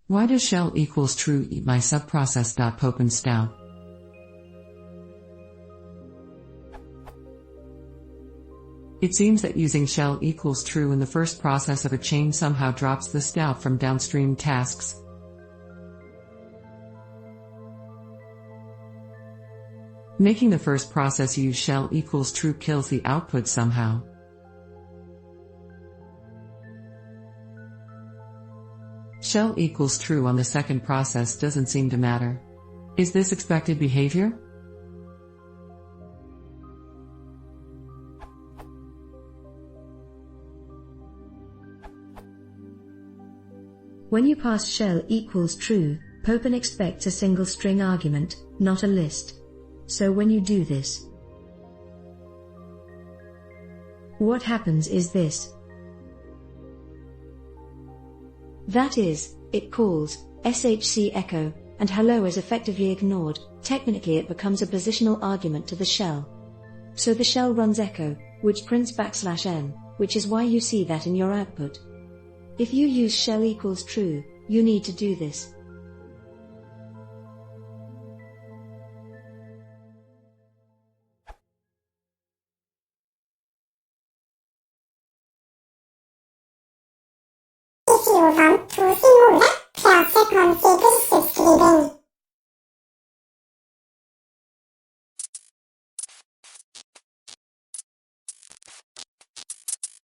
Why does shell equals true eat my subprocess.Popen stdout? It seems that using shell equals true in the first process of a chain somehow drops the stdout from downstream tasks. Making the first process use shell equals true kills the output somehow. Shell equals true on the second process doesn't seem to matter. Is this expected behavior? When you pass shell equals true, Popen expects a single string argument, not a list. So when you do this, what happens is this. That is, it calls shc echo, and hello is effectively ignored. Technically it becomes a positional argument to the shell. So the shell runs echo, which prints \n, which is why you see that in your output. If you use shell equals true, you need to do this. 이 우선 두 싱글에 폐하체 감시